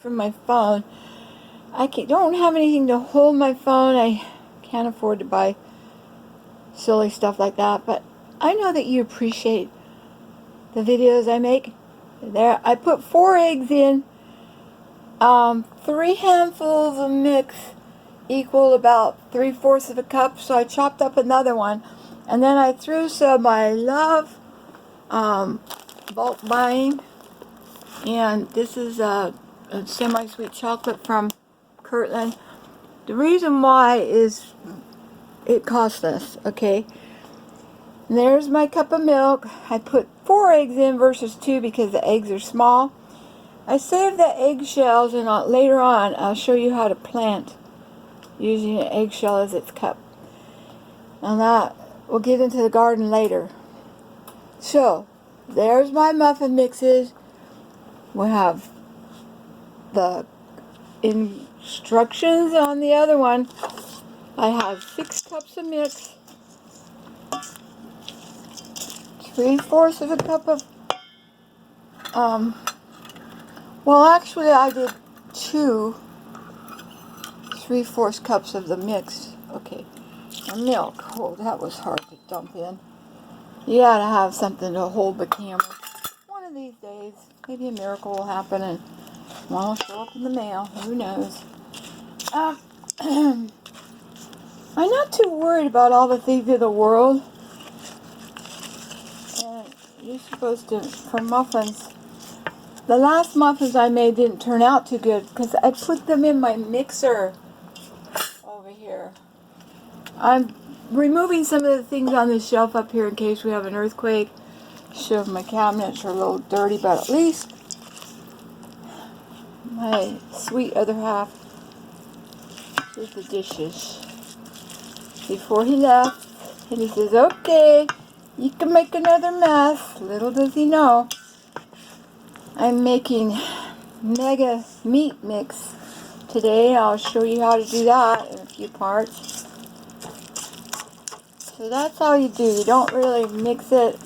from my phone. Don't have anything to hold my phone. I can't afford to buy silly stuff like that, but I know that you appreciate the videos I make. There, I put 4 eggs in. 3 handfuls of mix equal about 3/4 of a cup, so I chopped up another one, and then I threw some. I love bulk buying, and this is a semi-sweet chocolate from Kirtland. The reason why is it costs less, okay? And there's my cup of milk. I put 4 eggs in versus 2 because the eggs are small. I saved the eggshells, and later on I'll show you how to plant using an eggshell as its cup. And that we'll get into the garden later. So there's my muffin mixes. We have the instructions on the other one. I have 6 cups of mix, 3/4 of a cup of well, actually I did 2 3/4 cups of the mix. Okay, the milk. Oh, that was hard to dump in. You gotta have something to hold the camera. One of these days, maybe a miracle will happen and one will show up in the mail. Who knows? I'm not too worried about all the things in the world. And you're supposed to, for muffins. The last muffins I made didn't turn out too good because I put them in my mixer over here. I'm removing some of the things on this shelf up here in case we have an earthquake. Sure, my cabinets are a little dirty, but at least my sweet other half did the dishes before he left. And he says, okay, you can make another mess. Little does he know, I'm making mega meat mix today. I'll show you how to do that in a few parts. So that's all you do. You don't really mix it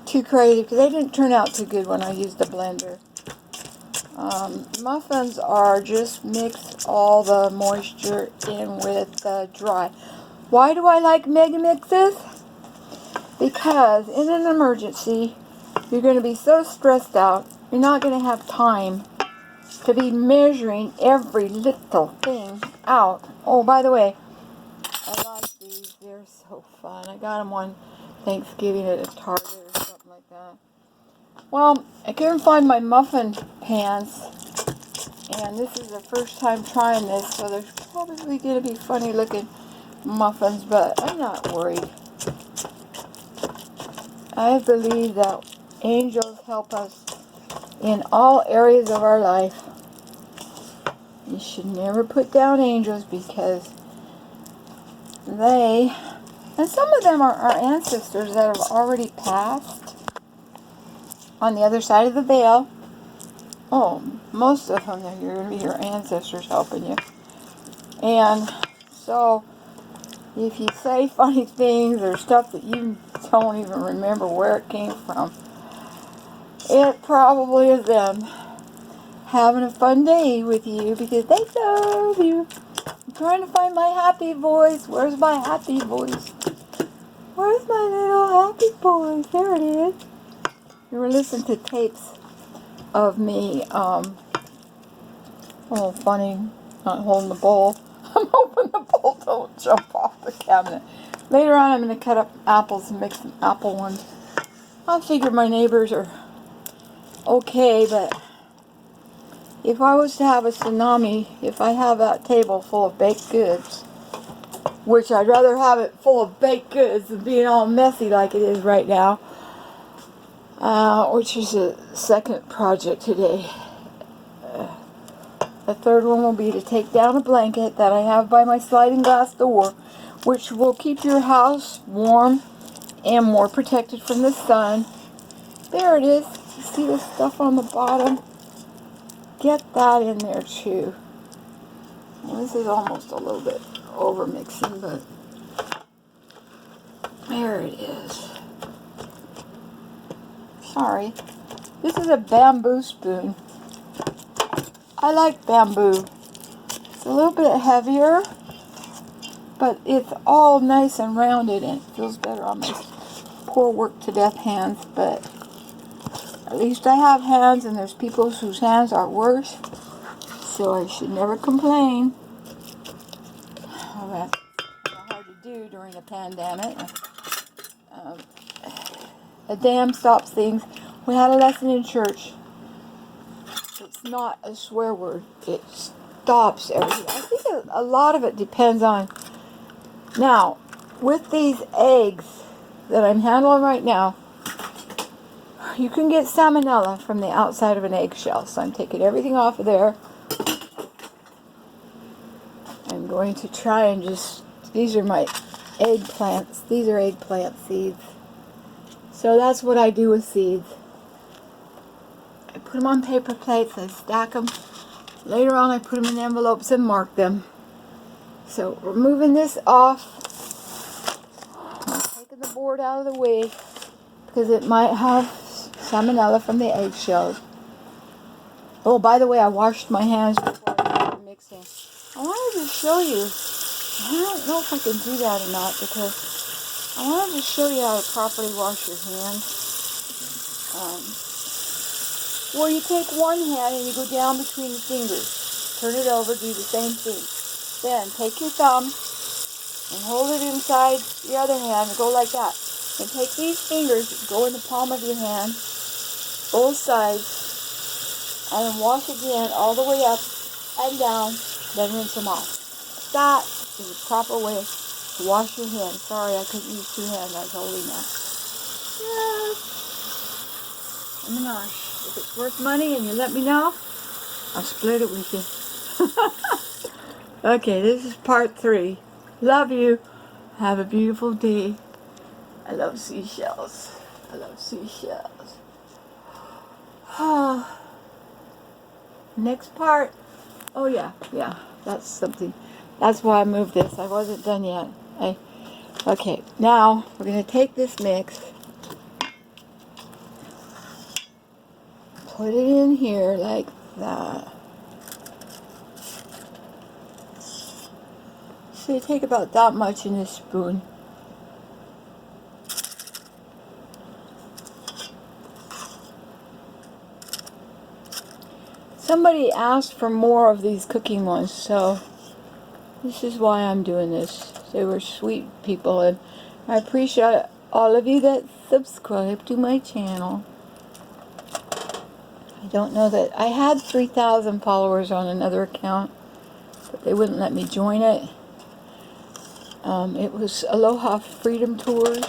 too crazy because they didn't turn out too good when I used the blender. Muffins are just mix all the moisture in with the dry. Why do I like mega mixes? Because in an emergency, you're going to be so stressed out, you're not going to have time to be measuring every little thing out. Oh, by the way, I like these. They're so fun. I got them on Thanksgiving at a Target or something like that. Well, I couldn't find my muffin pans, and this is the first time trying this, so there's probably going to be funny looking muffins, but I'm not worried. I believe that angels help us in all areas of our life. You should never put down angels because they, and some of them are our ancestors that have already passed on the other side of the veil. Oh, most of them are going to be your ancestors helping you. And so if you say funny things or stuff that you don't even remember where it came from, it probably is them having a fun day with you because they love you. I'm trying to find my happy voice. Where's my happy voice? Where's my little happy voice? There it is. You were listening to tapes of me, oh, funny, not holding the bowl. I'm hoping the bowl don't jump off the cabinet. Later on, I'm going to cut up apples and make some apple ones. I figure my neighbors are okay, but if I was to have a tsunami, if I have that table full of baked goods, which I'd rather have it full of baked goods than being all messy like it is right now, which is a second project today. The third one will be to take down a blanket that I have by my sliding glass door, which will keep your house warm and more protected from the sun. There it is. You see the stuff on the bottom? Get that in there too. Well, this is almost a little bit over mixing, but there it is. Sorry. This is a bamboo spoon. I like bamboo. It's a little bit heavier, but it's all nice and rounded and it feels better on my poor work to death hands. But at least I have hands, and there's people whose hands are worse, so I should never complain. Oh, that's hard to do during a pandemic. A dam stops things. We had a lesson in church. It's not a swear word. It stops everything. I think a lot of it depends on. Now, with these eggs that I'm handling right now, you can get salmonella from the outside of an eggshell. So I'm taking everything off of there. I'm going to try and just, these are my eggplants. These are eggplant seeds. So that's what I do with seeds. I put them on paper plates, I stack them. Later on I put them in envelopes and mark them. So we're moving this off. I'm taking the board out of the way because it might have salmonella from the eggshells. Oh, by the way, I washed my hands before I started mixing. I wanted to show you. I don't know if I can do that or not because I wanted to show you how to properly wash your hands. Well, you take one hand and you go down between the fingers. Turn it over, do the same thing. Then take your thumb and hold it inside the other hand and go like that. And take these fingers, go in the palm of your hand, both sides, and then wash again all the way up and down, then rinse them off. That is the proper way to wash your hands. Sorry, I couldn't use two hands. I was holding that. Yes. Oh my gosh. If it's worth money and you let me know, I'll split it with you. Okay, this is part 3. Love you. Have a beautiful day. I love seashells. I love seashells. Next part. Oh yeah, that's something. That's why I moved this. I wasn't done yet. Okay, now we're going to take this mix. Put it in here like that. So you take about that much in this spoon. Somebody asked for more of these cooking ones, so this is why I'm doing this. They were sweet people, and I appreciate all of you that subscribe to my channel. I don't know that I had 3,000 followers on another account, but they wouldn't let me join it. It was Aloha Freedom Tours,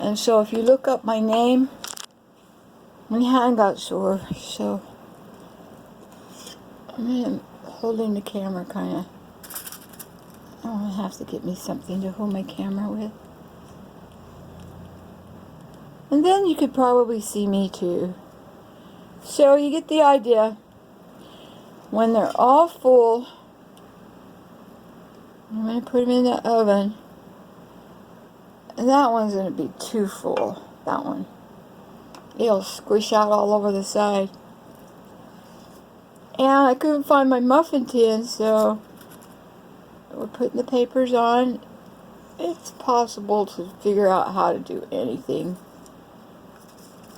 and so if you look up my name, my hand got sore, so I'm holding the camera kind of. Oh, I have to get me something to hold my camera with. And then you could probably see me too. So you get the idea. When they're all full, I'm going to put them in the oven. And that one's going to be too full. That one. It'll squish out all over the side. And I couldn't find my muffin tin, so we're putting the papers on. It's possible to figure out how to do anything.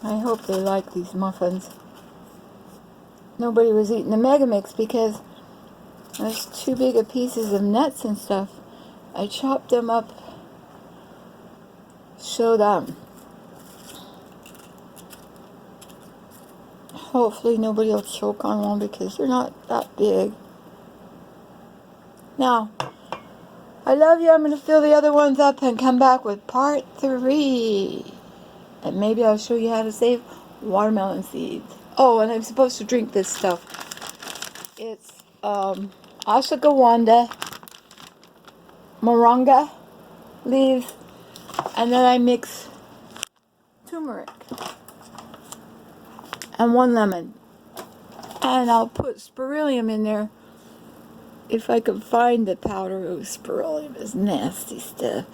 I hope they like these muffins. Nobody was eating the Mega Mix because there's too big of pieces of nuts and stuff. I chopped them up so that hopefully nobody will choke on one because they're not that big. Now, I love you. I'm going to fill the other ones up and come back with part 3. And maybe I'll show you how to save watermelon seeds. Oh, and I'm supposed to drink this stuff. It's ashwagandha, moringa leaves, and then I mix turmeric and 1 lemon. And I'll put spirulina in there if I can find the powder. Ooh, spirulina is nasty stuff.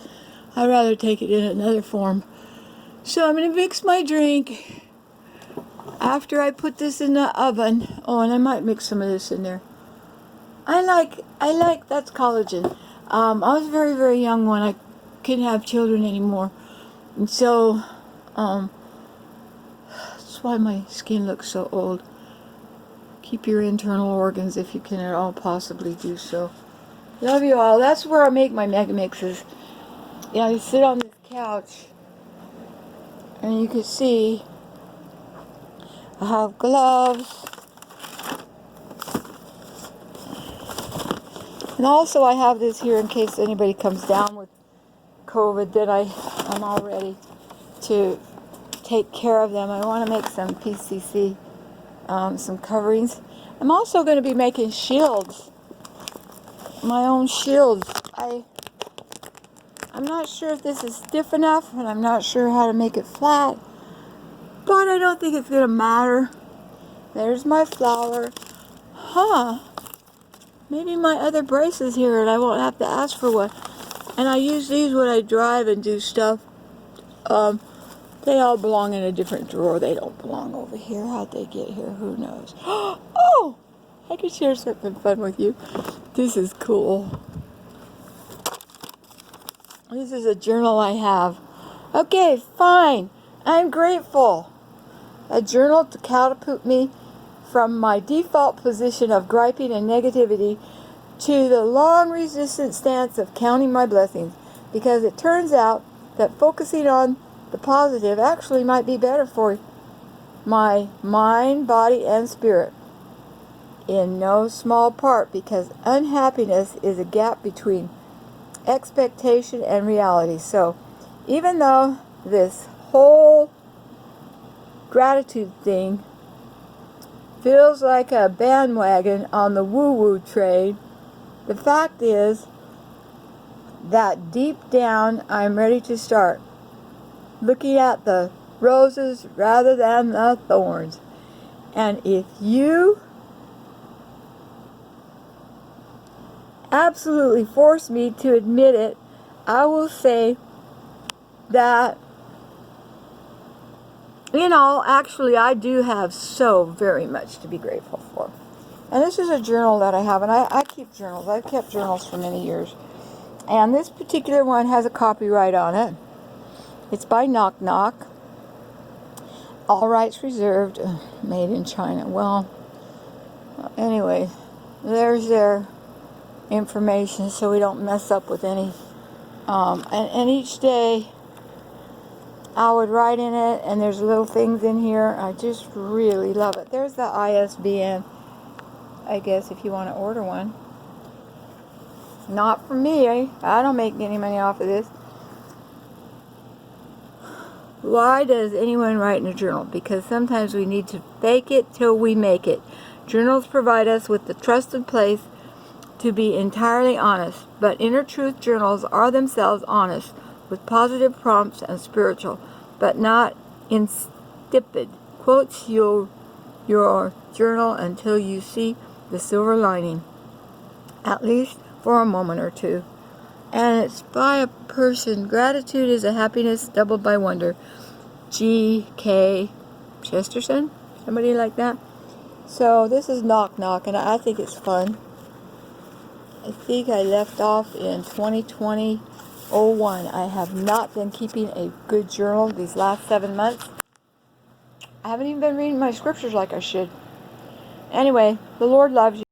I'd rather take it in another form. So I'm going to mix my drink. after I put this in the oven, oh, and I might mix some of this in there. I like, that's collagen. I was very, very young when I couldn't have children anymore. And so, that's why my skin looks so old. Keep your internal organs if you can at all possibly do so. Love you all. That's where I make my mega mixes. Yeah, I sit on this couch, and you can see I have gloves. And also I have this here in case anybody comes down with COVID, that I'm all ready to take care of them. I want to make some PCC, some coverings. I'm also going to be making shields, my own shields. I'm not sure if this is stiff enough, and I'm not sure how to make it flat, but I don't think it's going to matter. There's my flour. Maybe my other brace is here and I won't have to ask for one. And I use these when I drive and do stuff. They all belong in a different drawer. They don't belong over here. How'd they get here? Who knows? Oh! I could share something fun with you. This is cool. This is a journal I have. Okay, fine. I'm grateful. A journal to catapult me from my default position of griping and negativity to the long resistant stance of counting my blessings, because it turns out that focusing on the positive actually might be better for my mind, body, and spirit, in no small part because unhappiness is a gap between expectation and reality. So even though this whole gratitude thing feels like a bandwagon on the woo-woo train, the fact is that deep down I'm ready to start looking at the roses rather than the thorns. And if you absolutely force me to admit it, I will say that, actually I do have so very much to be grateful for. And this is a journal that I have, and I keep journals. I've kept journals for many years. And this particular one has a copyright on it. It's by Knock Knock. All rights reserved. Made in China. Well, anyway, there's their information so we don't mess up with any. And each day I would write in it, and there's little things in here. I just really love it. There's the ISBN, I guess, if you want to order one. Not for me. I don't make any money off of this. Why does anyone write in a journal? Because sometimes we need to fake it till we make it. Journals provide us with the trusted place to be entirely honest, but inner truth journals are themselves honest, with positive prompts and spiritual, but not insipid. Quotes your journal until you see the silver lining, at least for a moment or two. And it's by a person. Gratitude is a happiness doubled by wonder. G.K. Chesterton? Somebody like that? So this is Knock Knock, and I think it's fun. I think I left off in 2020-01. I have not been keeping a good journal these last 7 months. I haven't even been reading my scriptures like I should. Anyway, the Lord loves you.